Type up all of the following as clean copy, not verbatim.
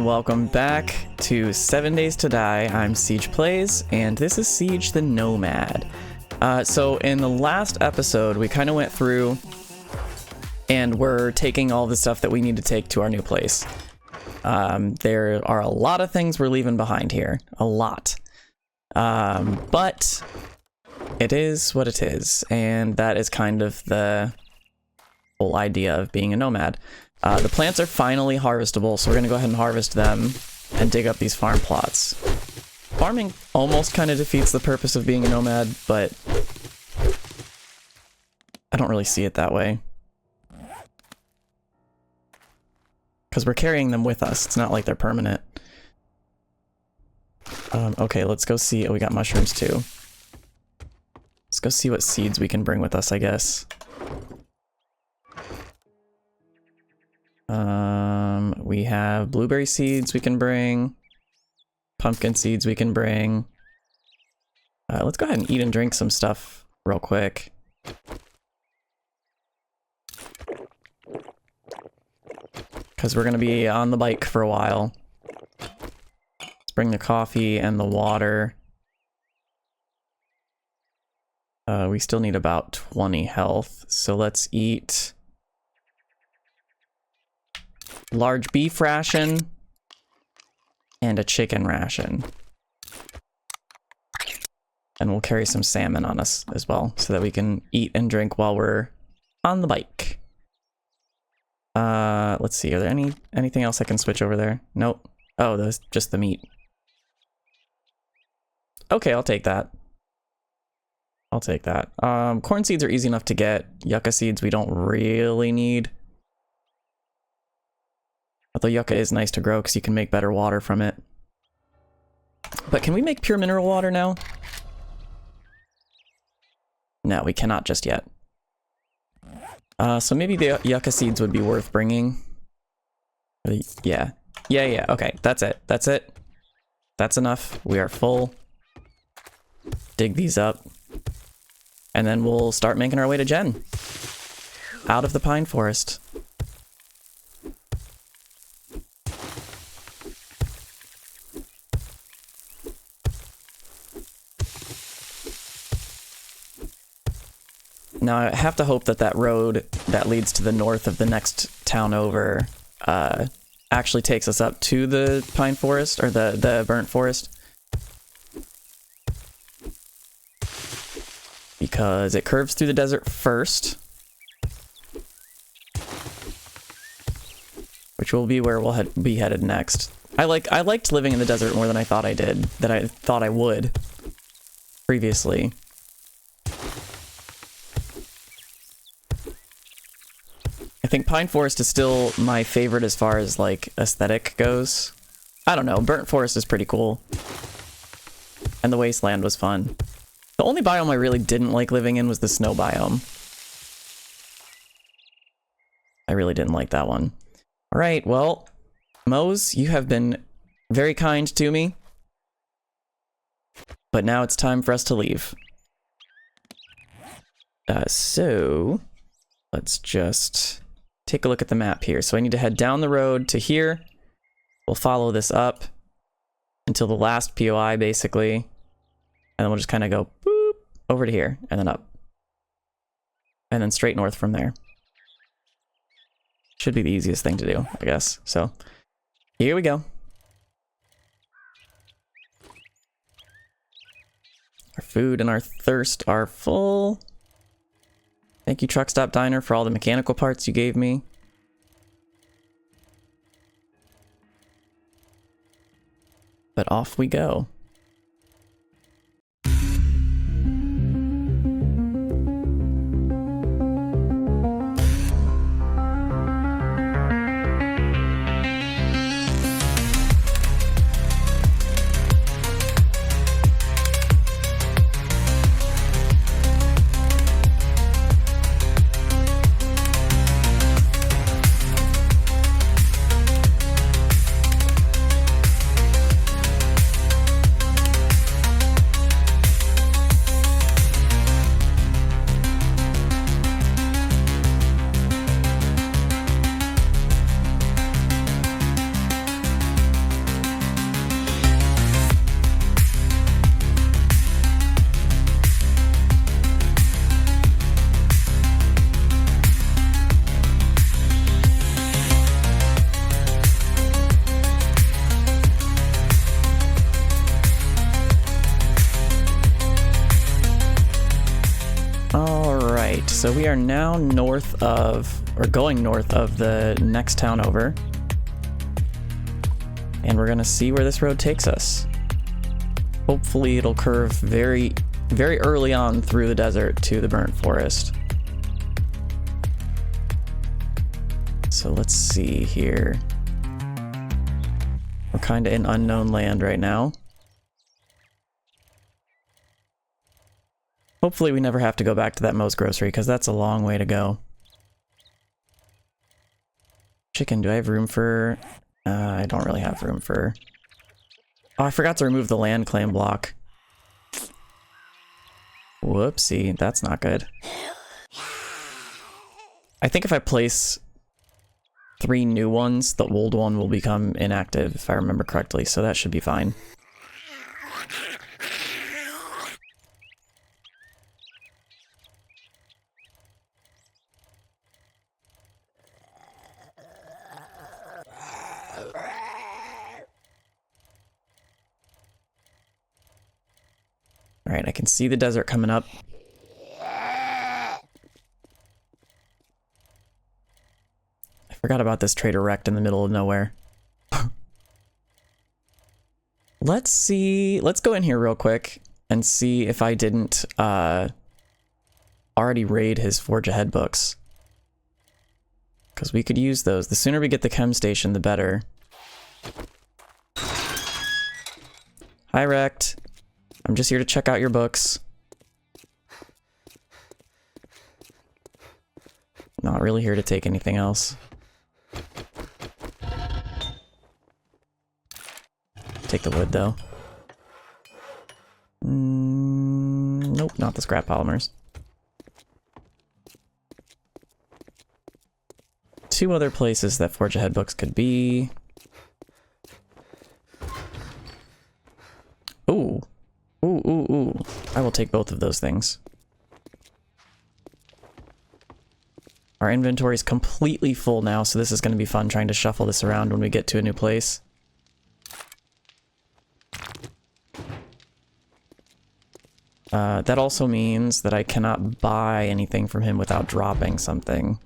and welcome back to 7 Days to Die. I'm Ceej Plays, and this is Ceej the Nomad. So in the last episode, we kind of went through, and we're taking all the stuff that we need to take to our new place. There are a lot of things we're leaving behind here. A lot. But it is what it is, and that is kind of the whole idea of being a nomad. The plants are finally harvestable, so we're going to go ahead and harvest them and dig up these farm plots. Farming almost kind of defeats the purpose of being a nomad, but I don't really see it that way. Because we're carrying them with us. It's not like they're permanent. Okay, let's go see. Oh, we got mushrooms too. Let's go see what seeds we can bring with us, I guess. We have blueberry seeds we can bring. Pumpkin seeds we can bring. Let's go ahead and eat and drink some stuff real quick. Because we're going to be on the bike for a while. Let's bring the coffee and the water. We still need about 20 health, so let's eat large beef ration and a chicken ration. And we'll carry some salmon on us as well, so that we can eat and drink while we're on the bike. Let's see, are there anything else I can switch over there? Nope. Oh, that's just the meat. Okay, I'll take that. I'll take that. Corn seeds are easy enough to get. Yucca seeds we don't really need. Although yucca is nice to grow because you can make better water from it. But can we make pure mineral water now? No, we cannot just yet. So maybe the yucca seeds would be worth bringing. Yeah. Yeah, okay, that's it. That's it. That's enough. We are full. Dig these up. And then we'll start making our way to Jen. Out of the pine forest. Now, I have to hope that that road that leads to the north of the next town over actually takes us up to the pine forest, or the burnt forest. Because it curves through the desert first. Which will be where we'll be headed next. I liked living in the desert more than I thought I did, that I thought I would previously. I think Pine Forest is still my favorite as far as, like, aesthetic goes. I don't know, Burnt Forest is pretty cool. And the Wasteland was fun. The only biome I really didn't like living in was the snow biome. I really didn't like that one. Alright, well, Mose, you have been very kind to me. But now it's time for us to leave. So, let's just take a look at the map here. So I need to head down the road to here. We'll follow this up until the last POI, basically. And then we'll just kind of go boop over to here and then up. And then straight north from there. Should be the easiest thing to do, I guess. So here we go. Our food and our thirst are full. Thank you, Truck Stop Diner, for all the mechanical parts you gave me. But off we go. so we are now north of, or going north of the next town over. And we're gonna see where this road takes us. Hopefully it'll curve very, very early on through the desert to the burnt forest. So let's see here. We're kind of in unknown land right now. Hopefully we never have to go back to that Moe's Grocery, because that's a long way to go. Chicken, do I have room for... I don't really have room for... Oh, I forgot to remove the land claim block. Whoopsie, that's not good. I think if I place 3 new ones, the old one will become inactive, if I remember correctly, so that should be fine. Alright, I can see the desert coming up. I forgot about this trader wrecked in the middle of nowhere. Let's see, let's go in here real quick and see if I didn't already raid his Forge Ahead books. Because we could use those. The sooner we get the chem station, the better. Hi, Wrecked. I'm just here to check out your books. Not really here to take anything else. Take the wood, though. Nope, not the scrap polymers. 2 other places that Forge Ahead books could be. Ooh. Ooh, ooh, ooh. I will take both of those things. Our inventory is completely full now, so this is going to be fun trying to shuffle this around when we get to a new place. That also means that I cannot buy anything from him without dropping something.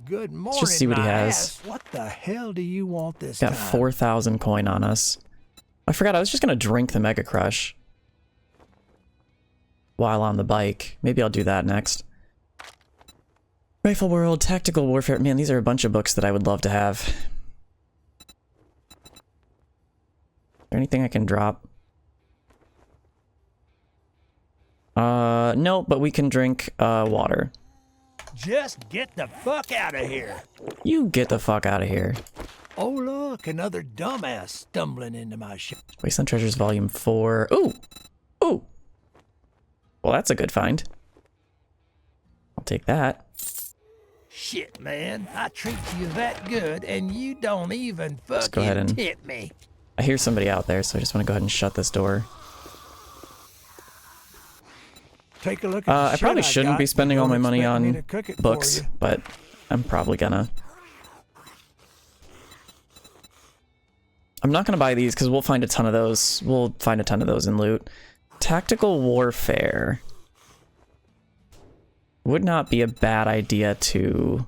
Good morning, let's just see what he has. What the hell do you want this Got time? 4,000 coin on us. I forgot I was just gonna drink the Mega Crush while on the bike. Maybe I'll do that next. Rifle World, Tactical Warfare. Man, these are a bunch of books that I would love to have. Is there anything I can drop? No, but we can drink water. Just get the fuck out of here. You get the fuck out of here. Oh look, another dumbass stumbling into my shop. Wasteland Treasures Volume 4. Ooh! Ooh! Well, that's a good find. I'll take that. Shit, man. I treat you that good, and you don't even Let's go ahead fucking and... tip me. I hear somebody out there, so I just want to go ahead and shut this door. Take a look at I probably shouldn't be spending all my money on books, but I'm probably gonna. I'm not gonna buy these because we'll find a ton of those. We'll find a ton of those in loot. Tactical Warfare. Would not be a bad idea to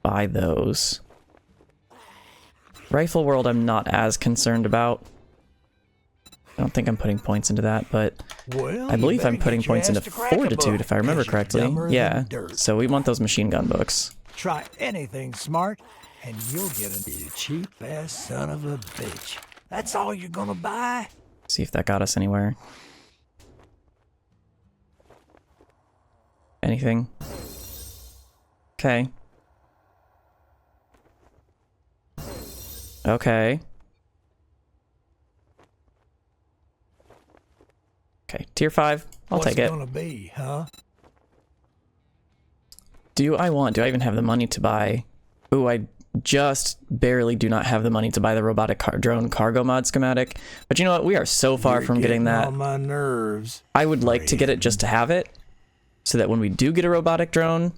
buy those. Rifle World I'm not as concerned about. I don't think I'm putting points into that, but I believe I'm putting points into Fortitude, if I remember correctly. Yeah, so we want those machine gun books. Try anything smart, and you'll get a cheap-ass son of a bitch. That's all you're gonna buy? See if that got us anywhere. Anything? Okay. Okay. Okay, tier 5. I'll take it. What's gonna be, huh? Do I even have the money to buy... Ooh, I just barely do not have the money to buy the robotic drone cargo mod schematic. But you know what? We are so far from getting that. On my nerves. I would like to get it just to have it, so that when we do get a robotic drone,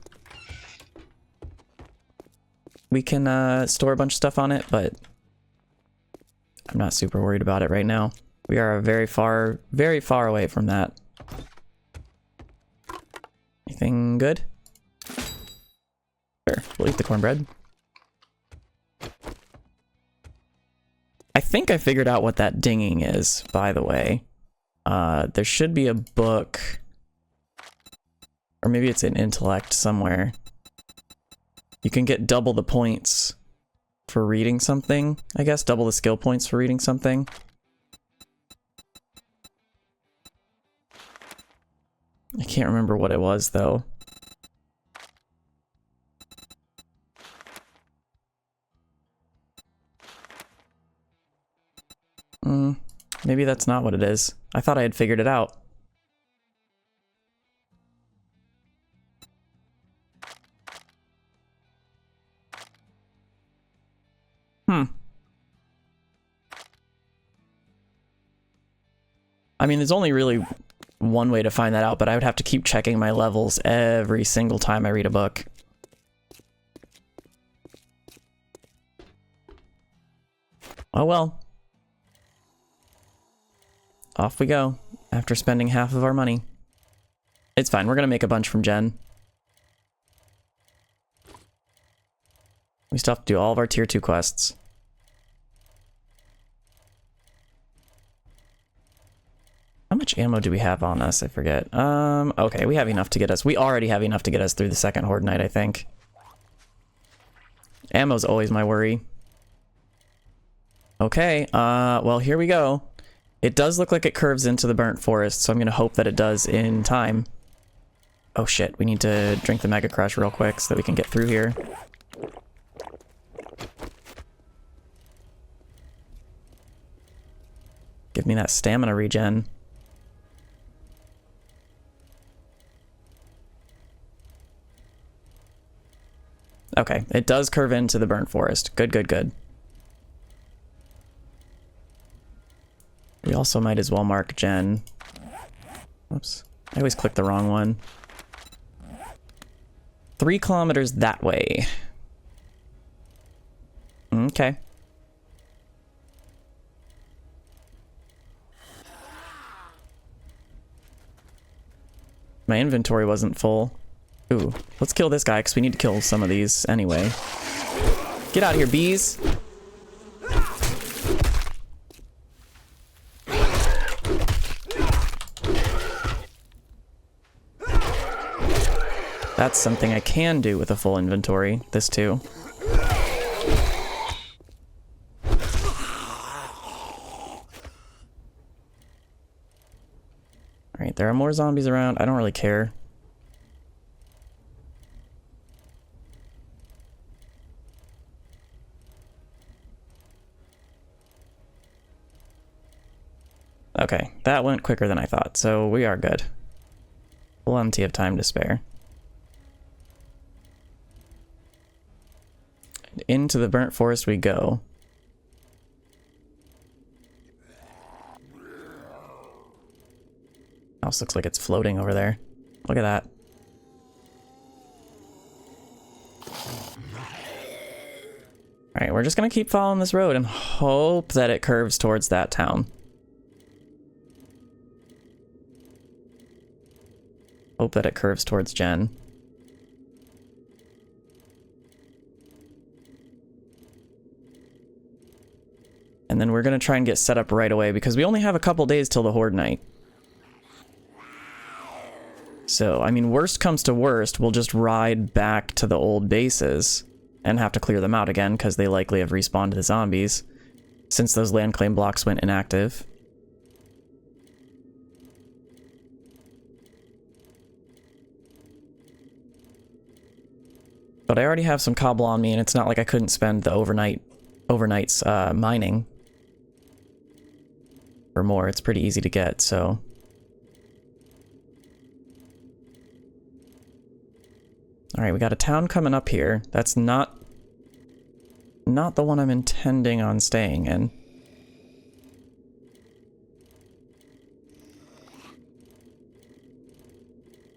we can store a bunch of stuff on it, but I'm not super worried about it right now. We are very far away from that. Anything good? Sure, we'll eat the cornbread. I think I figured out what that dinging is, by the way. There should be a book. Or maybe it's in intellect somewhere. You can get double the points for reading something, I guess. Double the skill points for reading something. I can't remember what it was, though. Maybe that's not what it is. I thought I had figured it out. I mean, there's only really one way to find that out, but I would have to keep checking my levels every single time I read a book. Oh well. Off we go, after spending half of our money. It's fine, we're gonna make a bunch from Jen. We still have to do all of our tier 2 quests. How much ammo do we have on us? I forget. Okay, we have enough to get us. We already have enough to get us through the second Horde Night, I think. Ammo's always my worry. Okay, well, here we go. It does look like it curves into the burnt forest, so I'm gonna hope that it does in time. Oh shit, we need to drink the Mega Crush real quick so that we can get through here. Give me that stamina regen. Okay, it does curve into the burnt forest. Good, good, good. We also might as well mark Jen. Oops, I always click the wrong one. 3 kilometers that way. Okay. My inventory wasn't full. Ooh, let's kill this guy because we need to kill some of these anyway. Get out of here, bees! That's something I can do with a full inventory. This too. Alright, there are more zombies around. I don't really care. Okay, that went quicker than I thought, so we are good. Plenty of time to spare. And into the burnt forest we go. House looks like it's floating over there. Look at that. Alright, we're just gonna keep following this road and hope that it curves towards that town. Hope that it curves towards Jen. And then we're gonna try and get set up right away because we only have a couple days till the Horde Night. So, I mean, worst comes to worst, we'll just ride back to the old bases and have to clear them out again because they likely have respawned the zombies since those land claim blocks went inactive. But I already have some cobble on me, and it's not like I couldn't spend the overnight's mining for more. It's pretty easy to get, so. All right, we got a town coming up here. That's not the one I'm intending on staying in.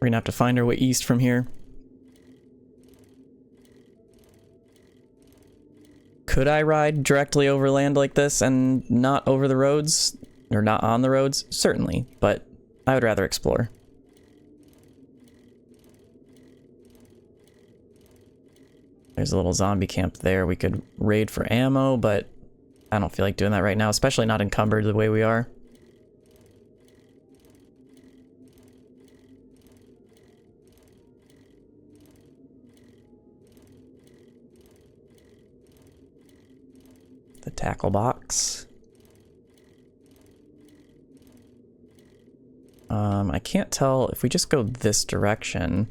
We're gonna have to find our way east from here. Could I ride directly over land like this and not over the roads? Or not on the roads? Certainly, but I would rather explore. There's a little zombie camp there. We could raid for ammo, but I don't feel like doing that right now, especially not encumbered the way we are. The tackle box. I can't tell if we just go this direction.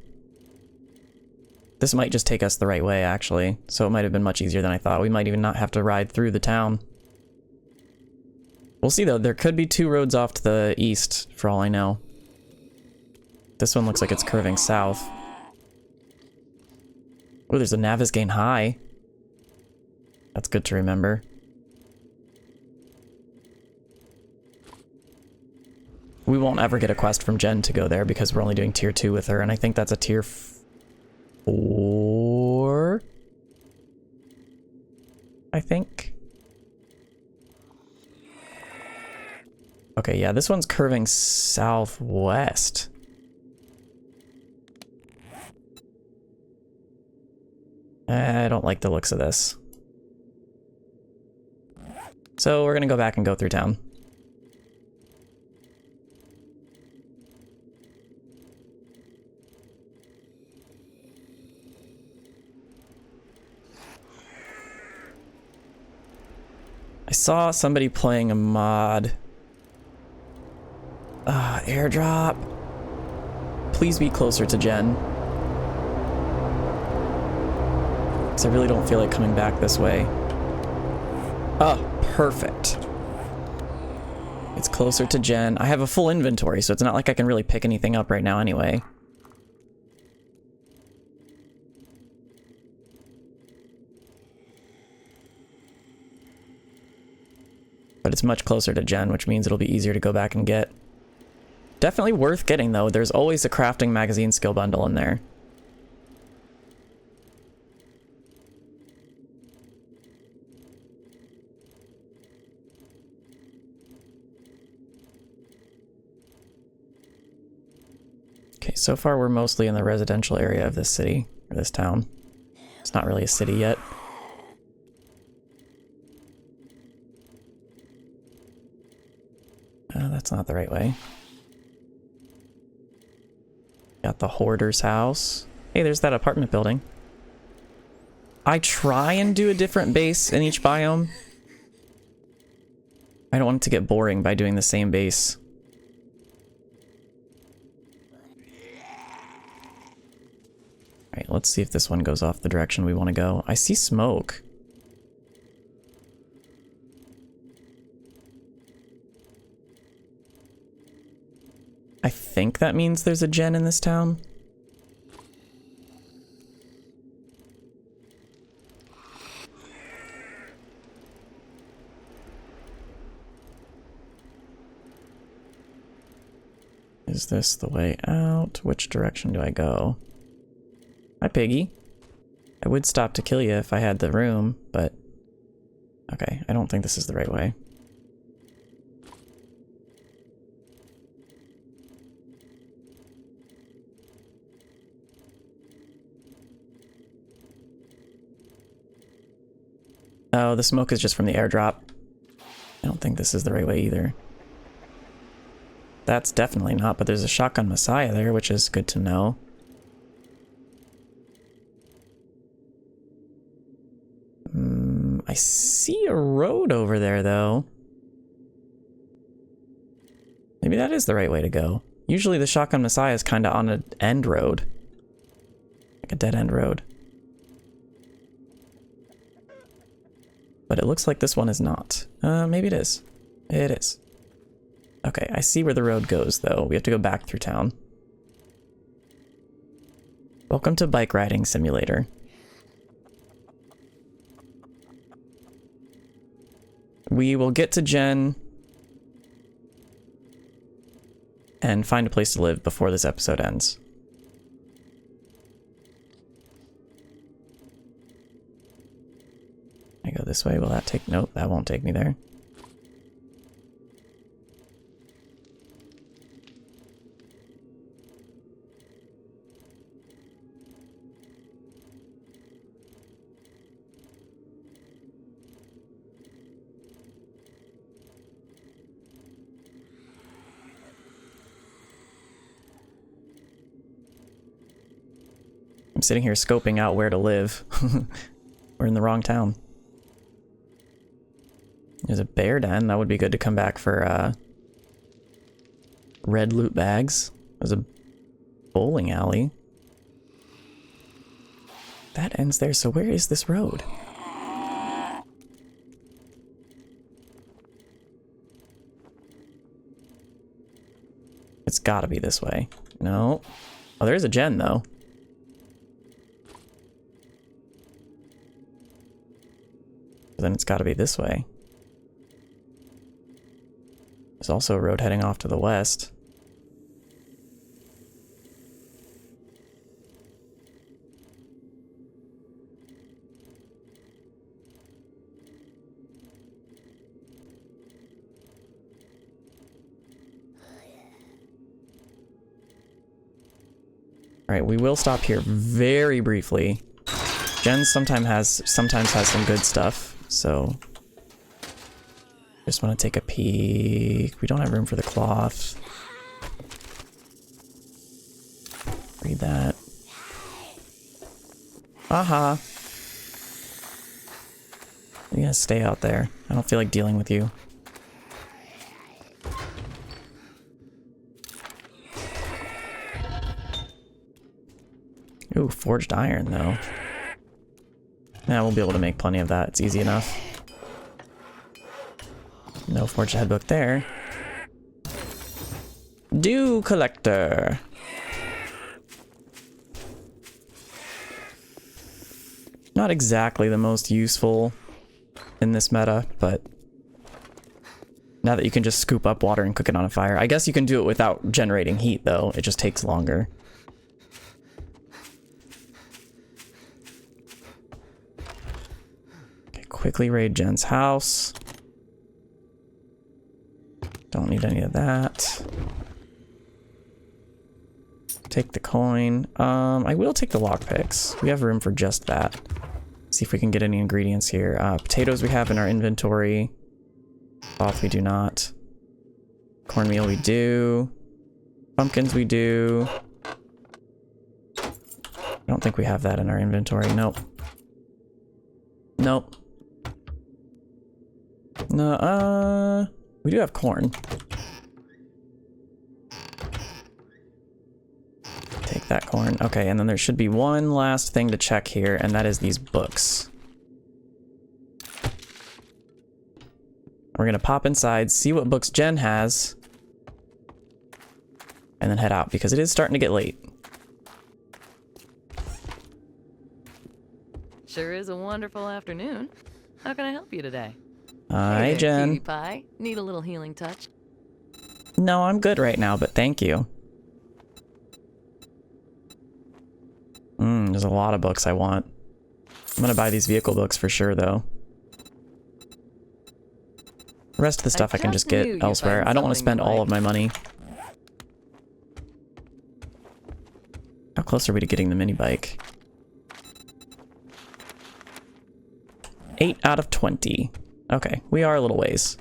This might just take us the right way, actually. So it might have been much easier than I thought. We might even not have to ride through the town. We'll see, though. There could be 2 roads off to the east, for all I know. This one looks like it's curving south. Oh, there's a Navezgane High. That's good to remember. We won't ever get a quest from Jen to go there because we're only doing tier 2 with her, and I think that's a tier 4? I think. Okay, yeah, this one's curving southwest. I don't like the looks of this. So we're gonna go back and go through town. I saw somebody playing a mod. Airdrop. Please be closer to Jen. Because I really don't feel like coming back this way. Oh, perfect. It's closer to Jen. I have a full inventory, so it's not like I can really pick anything up right now anyway. But it's much closer to Jen, which means it'll be easier to go back and get. Definitely worth getting, though. There's always a crafting magazine skill bundle in there. Okay, so far we're mostly in the residential area of this city, or this town. It's not really a city yet. That's not the right way. Got the hoarder's house. Hey, there's that apartment building. I try and do a different base in each biome. I don't want it to get boring by doing the same base. Alright, let's see if this one goes off the direction we want to go. I see smoke. I think that means there's a gen in this town. Is this the way out? Which direction do I go? Hi, Piggy. I would stop to kill you if I had the room, but... Okay, I don't think this is the right way. Oh, the smoke is just from the airdrop. I don't think this is the right way either. That's definitely not, but there's a shotgun Messiah there, which is good to know. I see a road over there, though. Maybe that is the right way to go. Usually the shotgun Messiah is kind of on an end road. Like a dead-end road. But it looks like this one is not. Maybe it is. It is. Okay, I see where the road goes, though. We have to go back through town. Welcome to Bike Riding Simulator. We will get to Jen and find a place to live before this episode ends. I go this way. Will that take... Nope, that won't take me there. I'm sitting here scoping out where to live. We're in the wrong town. There's a bear den. That would be good to come back for red loot bags. There's a bowling alley. That ends there, so where is this road? It's gotta be this way. No. Oh, there's a gen, though. Then it's gotta be this way. There's also a road heading off to the west. Alright, we will stop here very briefly. Jen sometimes has some good stuff, so just want to take a peek. We don't have room for the cloth. Read that. Aha! You're gonna stay out there. I don't feel like dealing with you. Ooh, forged iron, though. Yeah, we'll be able to make plenty of that. It's easy enough. No forged headbook there. Dew collector. Not exactly the most useful in this meta, but now that you can just scoop up water and cook it on a fire. I guess you can do it without generating heat, though. It just takes longer. Quickly raid Jen's house. Don't need any of that. Take the coin. I will take the lockpicks. We have room for just that. See if we can get any ingredients here. Potatoes we have in our inventory. Cloth we do not. Cornmeal we do. Pumpkins we do. I don't think we have that in our inventory. Nope. Nope. No, we do have corn. Take that corn. Okay, and then there should be one last thing to check here, and that is these books. We're gonna pop inside, see what books Jen has, and then head out, because it is starting to get late. Sure is a wonderful afternoon. How can I help you today? Hi, Hey there, Jen. cutie pie. Need a little healing touch? No, I'm good right now, but thank you. There's a lot of books I want. I'm gonna buy these vehicle books for sure, though. The rest of the stuff I can just get elsewhere. I don't want to spend all of my money. How close are we to getting the mini bike? 8 out of 20. Okay, we are a little ways.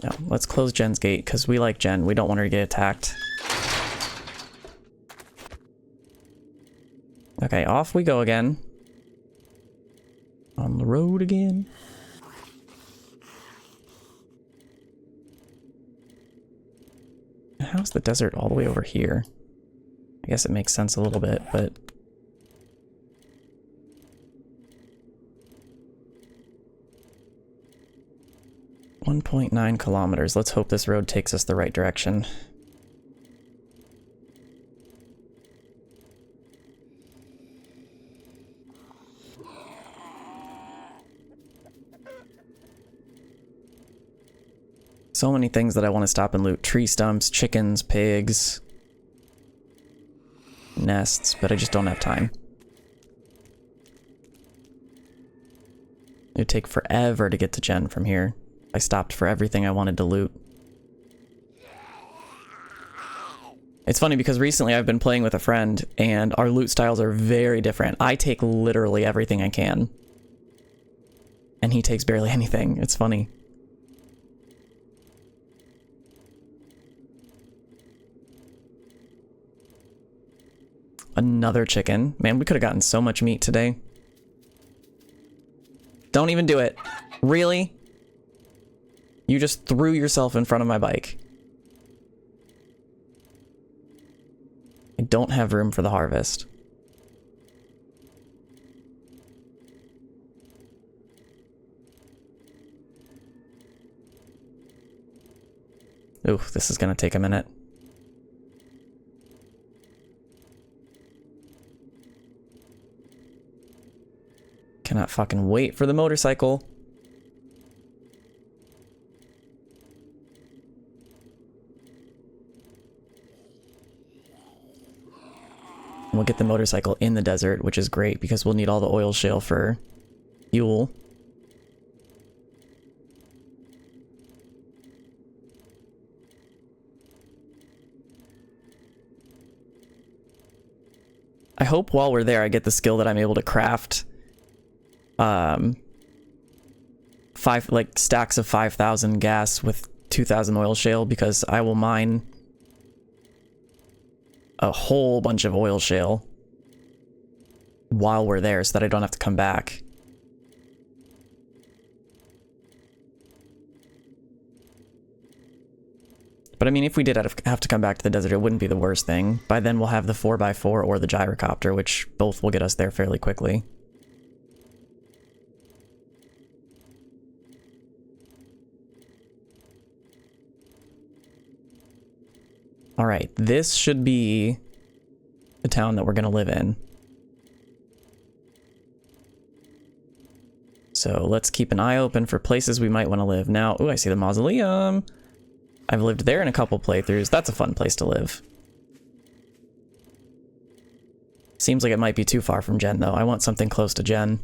No, let's close Jen's gate, because we like Jen. We don't want her to get attacked. Okay, off we go again. On the road again. How's the desert all the way over here? I guess it makes sense a little bit, but... .9 kilometers. Let's hope this road takes us the right direction. So many things that I want to stop and loot. Tree stumps, chickens, pigs, nests, but I just don't have time. It would take forever to get to Jen from here. I stopped for everything I wanted to loot. It's funny because recently I've been playing with a friend and our loot styles are very different. I take literally everything I can. And he takes barely anything. It's funny. Another chicken. Man, we could have gotten so much meat today. Don't even do it. Really? You just threw yourself in front of my bike. I don't have room for the harvest. Ooh, this is gonna take a minute. Cannot fucking wait for the motorcycle. We'll get the motorcycle in the desert, which is great because we'll need all the oil shale for fuel. I hope while we're there I get the skill that I'm able to craft 5 stacks of 5,000 gas with 2,000 oil shale, because I will mine a whole bunch of oil shale while we're there so that I don't have to come back. But I mean, if we did have to come back to the desert, it wouldn't be the worst thing. By then we'll have the 4x4 or the gyrocopter, which both will get us there fairly quickly. Alright, this should be the town that we're gonna live in. So let's keep an eye open for places we might want to live. Now, ooh, I see the mausoleum. I've lived there in a couple playthroughs. That's a fun place to live. Seems like it might be too far from Jen, though. I want something close to Jen.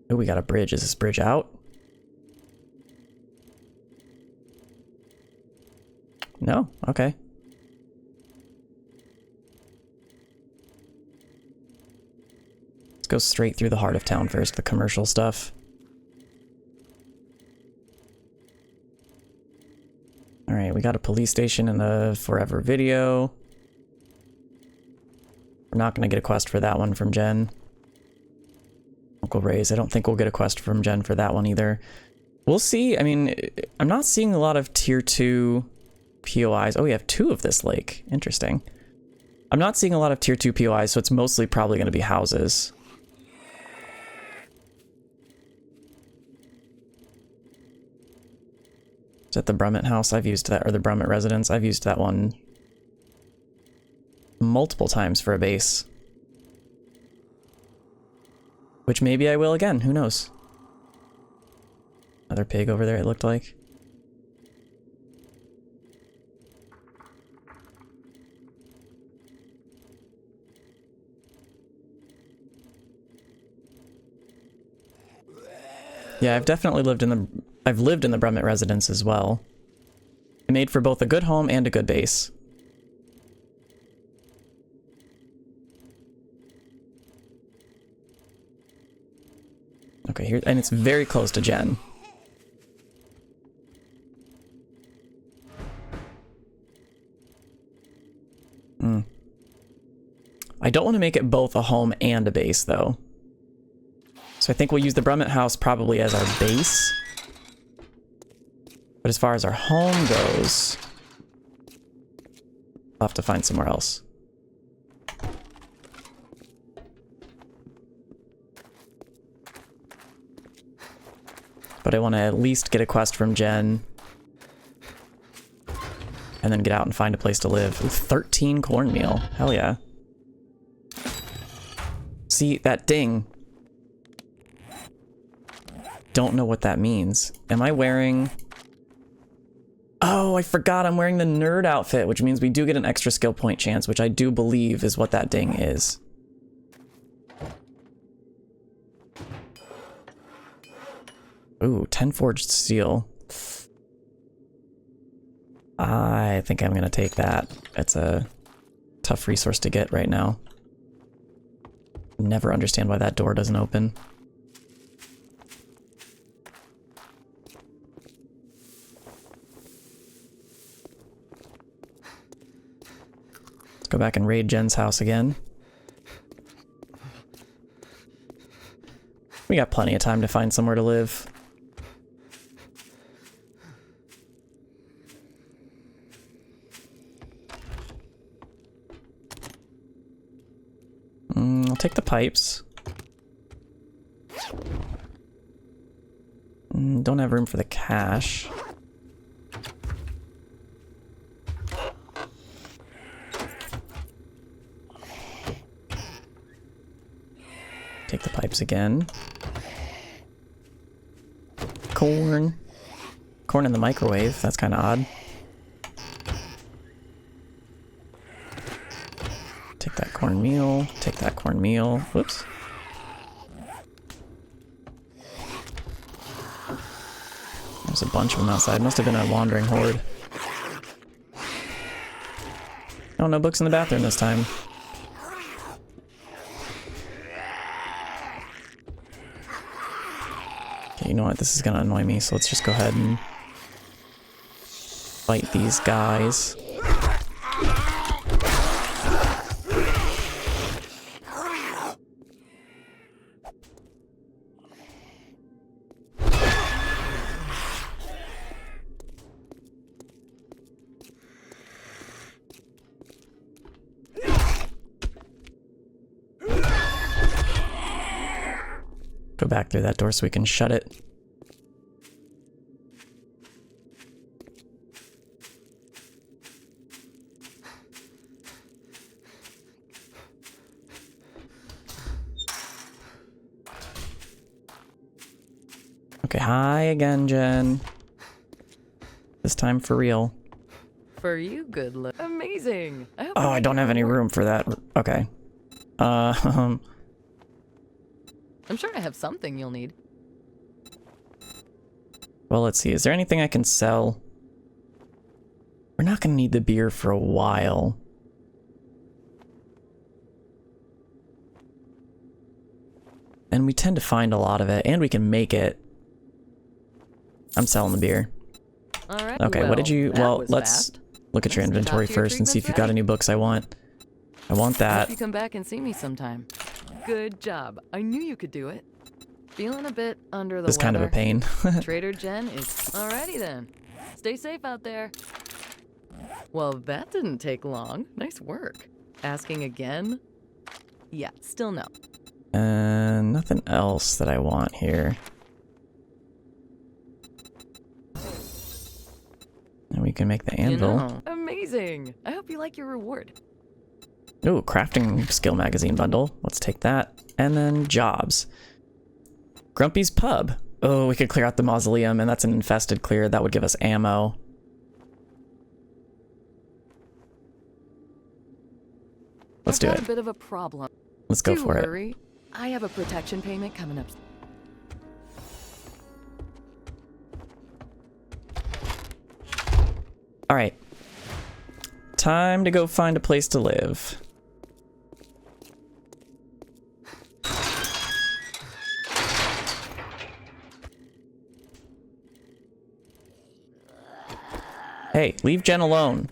Oh, we got a bridge. Is this bridge out? No? Okay. Let's go straight through the heart of town first, the commercial stuff. Alright, we got a police station in the Forever video. We're not going to get a quest for that one from Jen. Uncle Ray's. I don't think we'll get a quest from Jen for that one either. We'll see. I mean, I'm not seeing a lot of tier 2 POIs. Oh, we have 2 of this lake. Interesting. I'm not seeing a lot of tier 2 POIs, so it's mostly probably going to be houses. Is that the Brummett house? I've used that, or the Brummett residence. I've used that one multiple times for a base. Which maybe I will again, who knows? Another pig over there, it looked like. Yeah, I've definitely lived in the Brummett residence as well. It made for both a good home and a good base. Okay, here, and it's very close to Jen. I don't want to make it both a home and a base, though. So I think we'll use the Brummett house probably as our base. But as far as our home goes, I'll have to find somewhere else. But I want to at least get a quest from Jen. And then get out and find a place to live. Ooh, 13 cornmeal. Hell yeah. See, that ding. Don't know what that means. Am I wearing... Oh, I forgot I'm wearing the nerd outfit, which means we do get an extra skill point chance, which I do believe is what that ding is. Ooh, 10 forged steel. I think I'm gonna take that. It's a tough resource to get right now. Never understand why that door doesn't open. Let's go back and raid Jen's house again. We got plenty of time to find somewhere to live. I'll take the pipes. Don't have room for the cash. Take the pipes again. Corn. Corn in the microwave. That's kind of odd. Take that cornmeal. Take that cornmeal. Whoops. There's a bunch of them outside. Must have been a wandering horde. Oh, no books in the bathroom this time. Okay, you know what? This is gonna annoy me, so let's just go ahead and fight these guys. Go back through that door so we can shut it. Okay, hi again, Jen. This time for real. For you, good look. Amazing. Oh, I don't have any room for that. Okay. I'm sure I have something you'll need. Well, let's see. Is there anything I can sell? We're not gonna need the beer for a while. And we tend to find a lot of it, and we can make it. I'm selling the beer. All right. Okay, well, what did you... that Well, was let's fast. look at your Nice to inventory talk to your first and see if you've treatment got any books I want. I want Hope that. you come back and see me sometime. Good job. I knew you could do it. Feeling a bit under the This is kind of a weather. pain. Trader Jen is... Alrighty then. Stay safe out there. Well, that didn't take long. Nice work. Asking again? Yeah, still no. And nothing else that I want here. And we can make the anvil. You know, amazing. I hope you like your reward. Ooh, crafting skill magazine bundle. Let's take that. And then jobs. Grumpy's Pub. Oh, we could clear out the mausoleum, and that's an infested clear. That would give us ammo. Let's do I've got it. a bit of a problem. Let's go Do for it. hurry. I have a protection payment coming up. All right. Time to go find a place to live. Hey, leave Jen alone.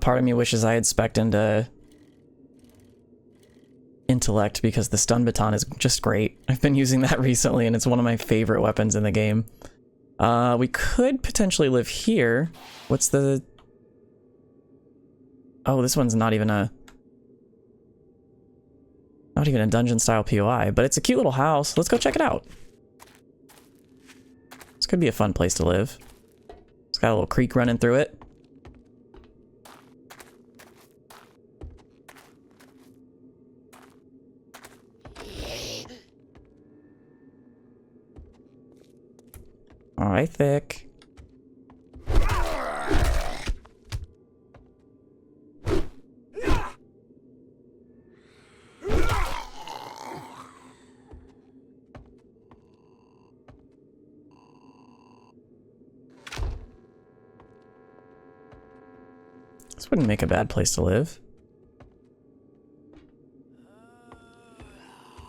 Part of me wishes I had spec'd into intellect because the stun baton is just great. I've been using that recently and it's one of my favorite weapons in the game. We could potentially live here. What's the... Oh, this one's not even a dungeon style POI, but it's a cute little house. Let's go check it out. This could be a fun place to live. It's got a little creek running through it. Alright, thick. This wouldn't make a bad place to live.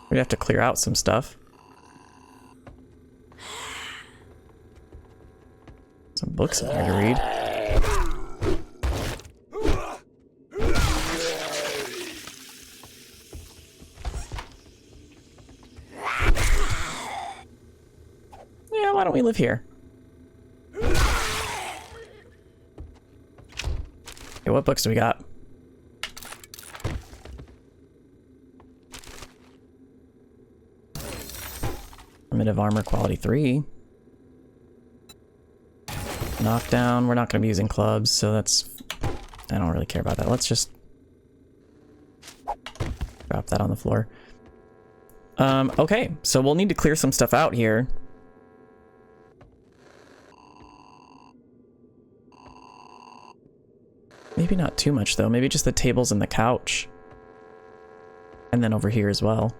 We'd have to clear out some stuff. Some books in here to read. Yeah, why don't we live here? Okay, what books do we got? Primitive armor quality 3. Knockdown. We're not going to be using clubs, so that's... I don't really care about that. Let's just drop that on the floor. Okay, so we'll need to clear some stuff out here. Maybe not too much, though. Maybe just the tables and the couch. And then over here as well.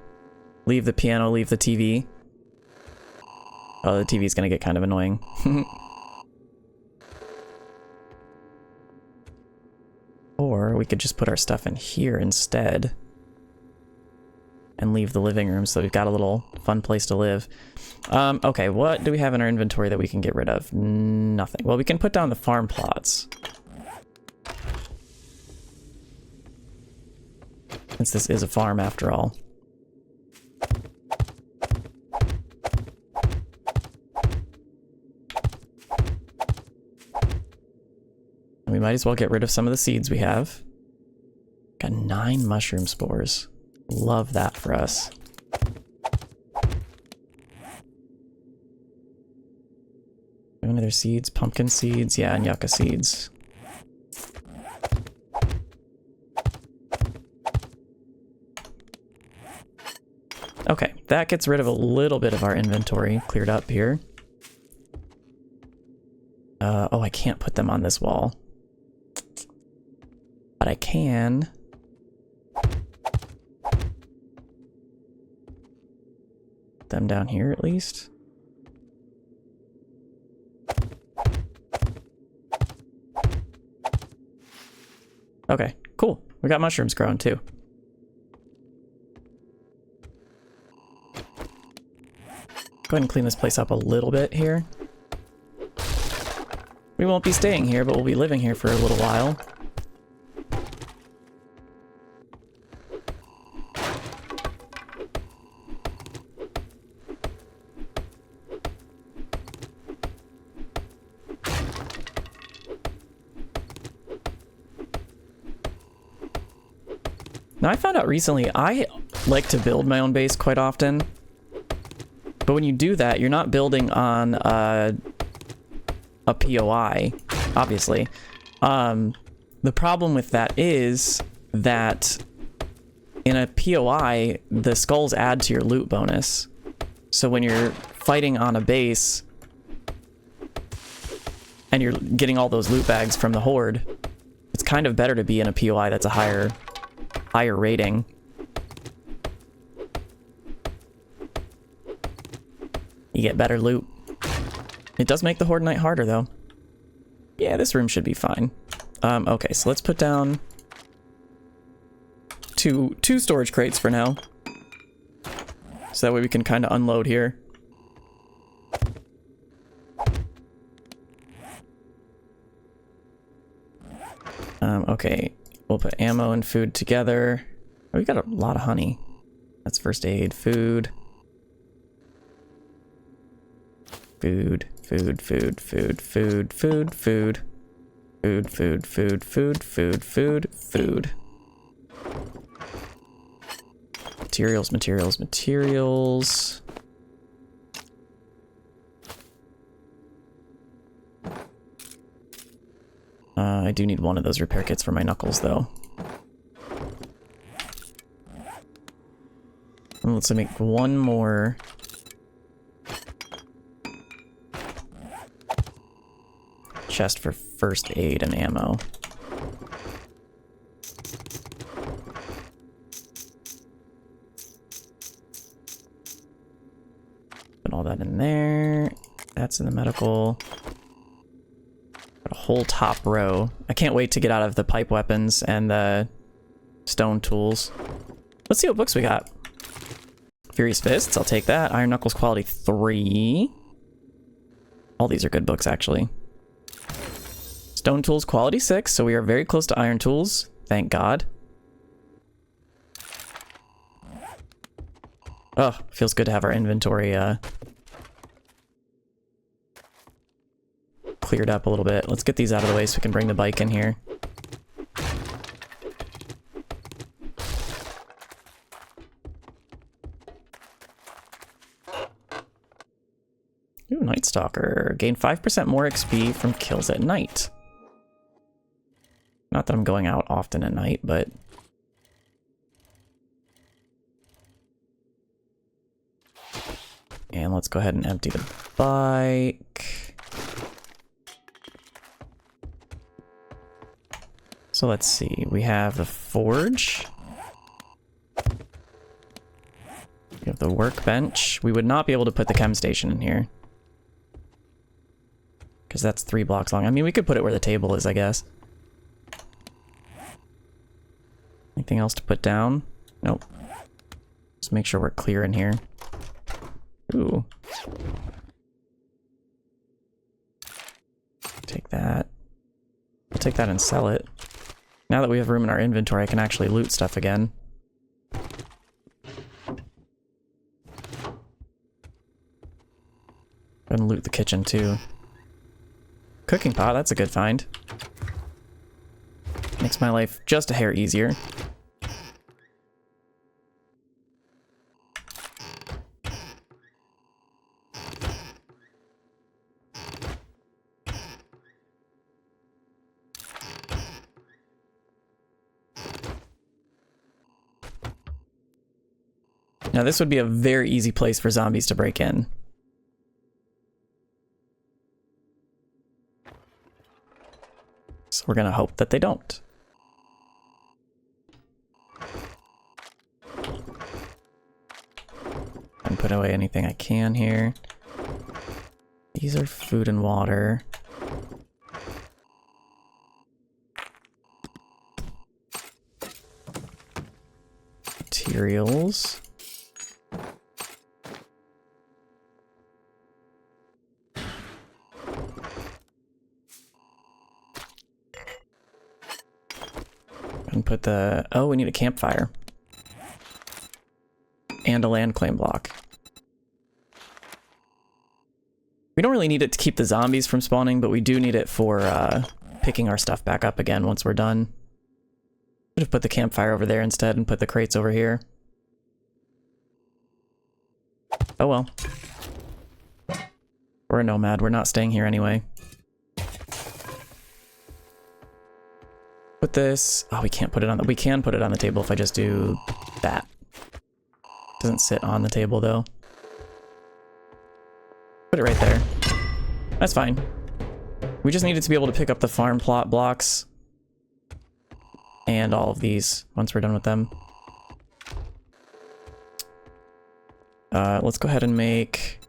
Leave the piano, leave the TV. Oh, the TV's gonna get kind of annoying. Or we could just put our stuff in here instead. And leave the living room so we've got a little fun place to live. Okay, what do we have in our inventory that we can get rid of? Nothing. Well, we can put down the farm plots. Since this is a farm after all. We might as well get rid of some of the seeds we have. Got 9 mushroom spores. Love that for us. Any other seeds? Pumpkin seeds? Yeah, and yucca seeds. Okay, that gets rid of a little bit of our inventory cleared up here. Oh, I can't put them on this wall. But I can. Put them down here at least. Okay, cool. We got mushrooms growing too. Go ahead and clean this place up a little bit here. We won't be staying here, but we'll be living here for a little while. Now, I found out recently, I like to build my own base quite often. But when you do that, you're not building on a POI, obviously. The problem with that is that in a POI, the skulls add to your loot bonus. So when you're fighting on a base and you're getting all those loot bags from the horde, it's kind of better to be in a POI that's a higher rating. You get better loot. It does make the Horde Night harder, though. Yeah, this room should be fine. Okay, so let's put down two storage crates for now. So that way we can kind of unload here. Okay, we'll put ammo and food together. Oh, we got a lot of honey. That's first aid, food. Food, food, food, food, food, food, food. Food, food, food, food, food, food, food. Materials, materials, materials. I do need one of those repair kits for my knuckles, though. And let's make one more. Chest for first aid and ammo. Put all that in there. That's in the medical. Got a whole top row. I can't wait to get out of the pipe weapons and the stone tools. Let's see what books we got. Furious Fists, I'll take that. Iron Knuckles quality 3. All these are good books, actually. Stone Tools quality 6, so we are very close to Iron Tools. Thank God. Oh, feels good to have our inventory cleared up a little bit. Let's get these out of the way so we can bring the bike in here. Ooh, Night Stalker. Gain 5% more XP from kills at night. Not that I'm going out often at night, but... And let's go ahead and empty the bike. So let's see. We have the forge. We have the workbench. We would not be able to put the chem station in here, because that's 3 blocks long. I mean, we could put it where the table is, I guess. Anything else to put down? Nope. Just make sure we're clear in here. Ooh. Take that. I'll take that and sell it. Now that we have room in our inventory, I can actually loot stuff again. And loot the kitchen too. Cooking pot, that's a good find. Makes my life just a hair easier. Now this would be a very easy place for zombies to break in. So we're gonna hope that they don't. And put away anything I can here. These are food and water. Materials. And put the... Oh, we need a campfire. And a land claim block. We don't really need it to keep the zombies from spawning, but we do need it for picking our stuff back up again once we're done. Should have put the campfire over there instead and put the crates over here. Oh well. We're a nomad, we're not staying here anyway. Put this... Oh, we can't put it on the... We can put it on the table if I just do that. Doesn't sit on the table though. Put it right there. That's fine. We just needed to be able to pick up the farm plot blocks. And all of these once we're done with them. Let's go ahead and make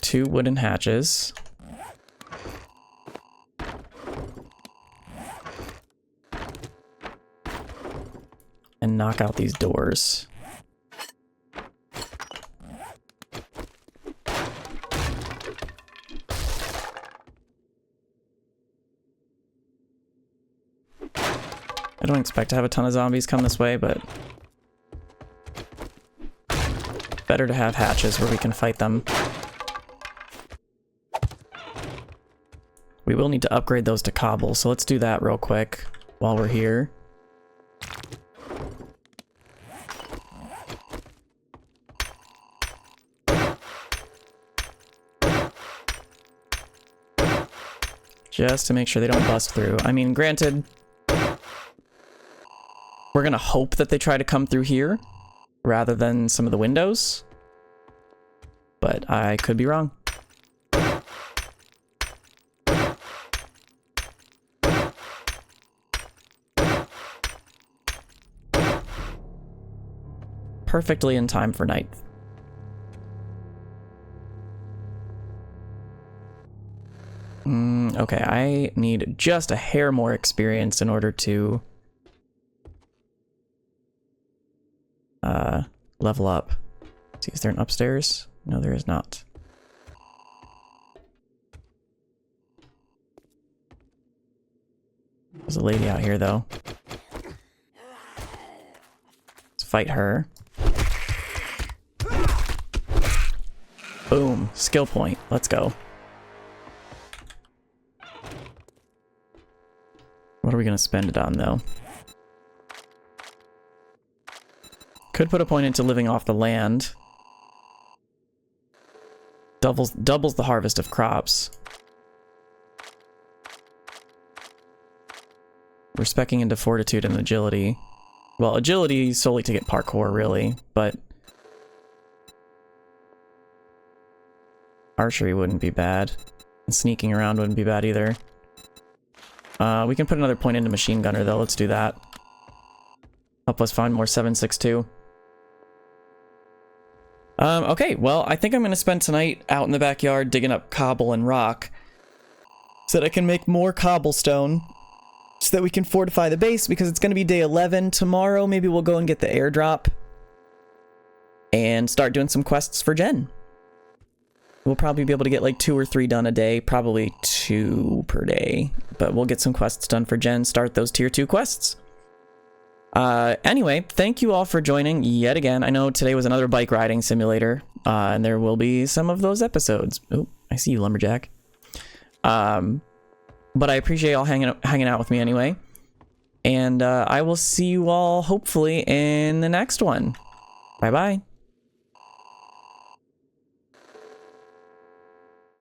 2 wooden hatches. And knock out these doors. I don't expect to have a ton of zombies come this way, but better to have hatches where we can fight them. We will need to upgrade those to cobble, so let's do that real quick while we're here. Just to make sure they don't bust through. I mean, granted, we're gonna hope that they try to come through here rather than some of the windows, but I could be wrong. Perfectly in time for night. Okay, I need just a hair more experience in order to level up. See, is there an upstairs? No, there is not. There's a lady out here, though. Let's fight her. Boom. Skill point. Let's go. What are we going to spend it on, though? Could put a point into living off the land. Doubles the harvest of crops. We're speccing into fortitude and agility. Well, agility solely to get parkour, really, but archery wouldn't be bad. And sneaking around wouldn't be bad either. We can put another point into machine gunner, though. Let's do that. Help us find more 7.62. Okay, well, I think I'm going to spend tonight out in the backyard digging up cobble and rock so that I can make more cobblestone so that we can fortify the base, because it's going to be day 11 tomorrow. Maybe we'll go and get the airdrop and start doing some quests for Jen. We'll probably be able to get like 2 or 3 done a day, probably 2 per day, but we'll get some quests done for Jen, start those tier 2 quests. Anyway, thank you all for joining yet again. I know today was another bike riding simulator, and there will be some of those episodes. Oh, I see you, Lumberjack. But I appreciate y'all hanging out with me anyway. And I will see you all hopefully in the next one. Bye-bye.